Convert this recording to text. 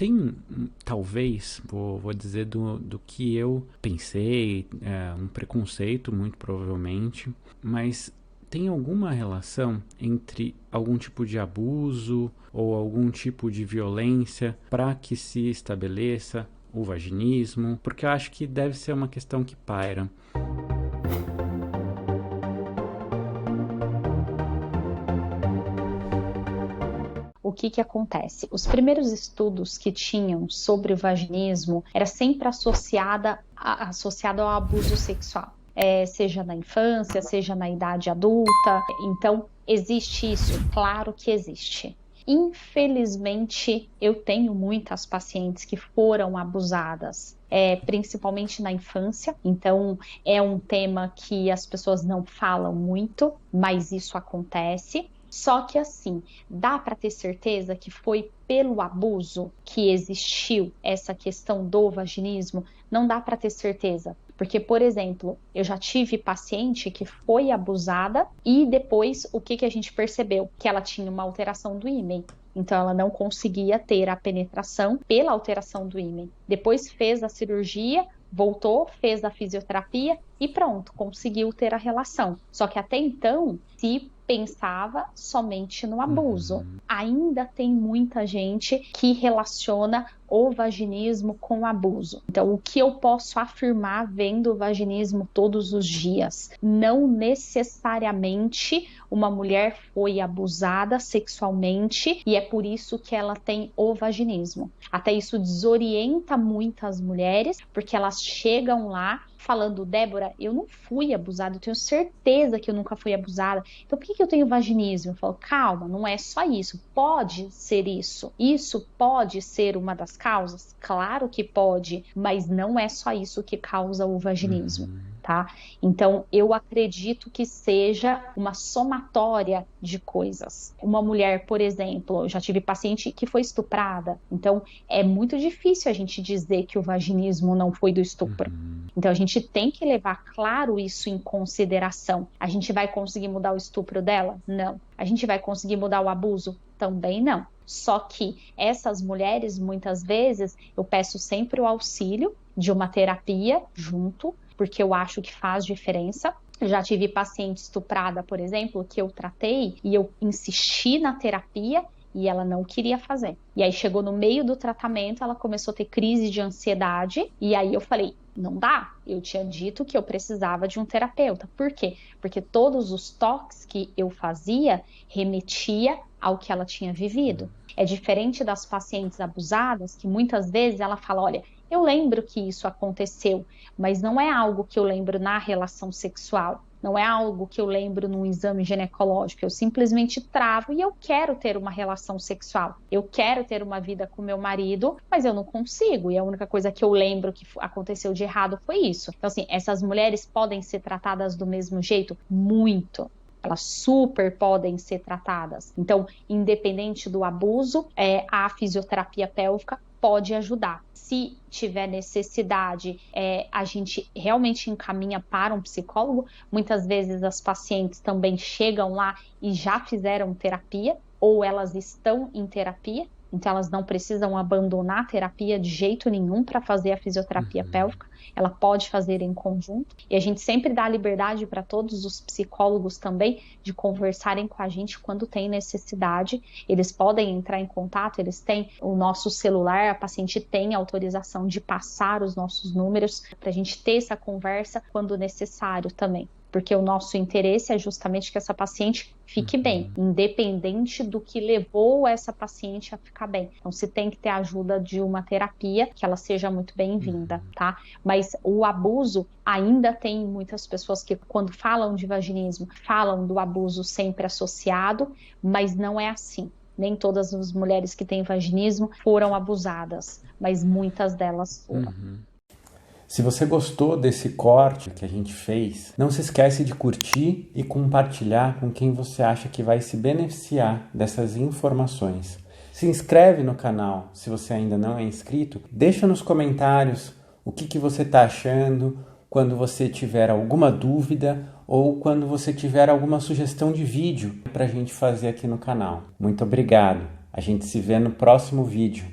Tem, talvez, vou dizer do que eu pensei, um preconceito, muito provavelmente, mas tem alguma relação entre algum tipo de abuso ou algum tipo de violência para que se estabeleça o vaginismo? Porque eu acho que deve ser uma questão que paira. O que acontece? Os primeiros estudos que tinham sobre o vaginismo era sempre associado ao abuso sexual. Seja na infância, seja na idade adulta. Então, existe isso? Claro que existe. Infelizmente, eu tenho muitas pacientes que foram abusadas, principalmente na infância. Então, é um tema que as pessoas não falam muito, mas isso acontece. Só que assim, dá para ter certeza que foi pelo abuso que existiu essa questão do vaginismo? Não dá para ter certeza. Porque, por exemplo, eu já tive paciente que foi abusada e depois o que a gente percebeu? Que ela tinha uma alteração do ímen. Então, ela não conseguia ter a penetração pela alteração do ímen. Depois fez a cirurgia, voltou, fez a fisioterapia e pronto, conseguiu ter a relação. Só que até então, se pensava somente no abuso. Ainda tem muita gente que relaciona o vaginismo com abuso. Então, o que eu posso afirmar vendo o vaginismo todos os dias? Não necessariamente uma mulher foi abusada sexualmente e é por isso que ela tem o vaginismo. Até isso desorienta muitas mulheres, porque elas chegam lá falando: Débora, eu não fui abusada, eu tenho certeza que eu nunca fui abusada, então por que eu tenho vaginismo? Eu falo: calma, não é só isso, pode ser isso pode ser uma das causas? Claro que pode, mas não é só isso que causa o vaginismo. Tá? Então, eu acredito que seja uma somatória de coisas. Uma mulher, por exemplo, eu já tive paciente que foi estuprada, então é muito difícil a gente dizer que o vaginismo não foi do estupro. Então, a gente tem que levar, claro, isso em consideração. A gente vai conseguir mudar o estupro dela? Não. A gente vai conseguir mudar o abuso? Também não. Só que essas mulheres, muitas vezes, eu peço sempre o auxílio de uma terapia junto, porque eu acho que faz diferença. Já tive paciente estuprada, por exemplo, que eu tratei e eu insisti na terapia e ela não queria fazer. E aí chegou no meio do tratamento, ela começou a ter crise de ansiedade e aí eu falei: não dá, eu tinha dito que eu precisava de um terapeuta. Por quê? Porque todos os toques que eu fazia remetia ao que ela tinha vivido. É diferente das pacientes abusadas, que muitas vezes ela fala: olha, eu lembro que isso aconteceu, mas não é algo que eu lembro na relação sexual. Não é algo que eu lembro num exame ginecológico. Eu simplesmente travo e eu quero ter uma relação sexual. Eu quero ter uma vida com meu marido, mas eu não consigo. E a única coisa que eu lembro que aconteceu de errado foi isso. Então, assim, essas mulheres podem ser tratadas do mesmo jeito? Muito. Elas super podem ser tratadas. Então, independente do abuso, a fisioterapia pélvica pode ajudar. Se tiver necessidade, a gente realmente encaminha para um psicólogo. Muitas vezes as pacientes também chegam lá e já fizeram terapia, ou elas estão em terapia, então elas não precisam abandonar a terapia de jeito nenhum para fazer a fisioterapia pélvica. Ela pode fazer em conjunto. E a gente sempre dá liberdade para todos os psicólogos também de conversarem com a gente quando tem necessidade. Eles podem entrar em contato, eles têm o nosso celular, a paciente tem autorização de passar os nossos números para a gente ter essa conversa quando necessário também. Porque o nosso interesse é justamente que essa paciente fique bem, independente do que levou essa paciente a ficar bem. Então, se tem que ter a ajuda de uma terapia, que ela seja muito bem-vinda, tá? Mas o abuso, ainda tem muitas pessoas que, quando falam de vaginismo, falam do abuso sempre associado, mas não é assim. Nem todas as mulheres que têm vaginismo foram abusadas, mas muitas delas foram. Se você gostou desse corte que a gente fez, não se esquece de curtir e compartilhar com quem você acha que vai se beneficiar dessas informações. Se inscreve no canal se você ainda não é inscrito. Deixa nos comentários o que você está achando, quando você tiver alguma dúvida ou quando você tiver alguma sugestão de vídeo para a gente fazer aqui no canal. Muito obrigado. A gente se vê no próximo vídeo.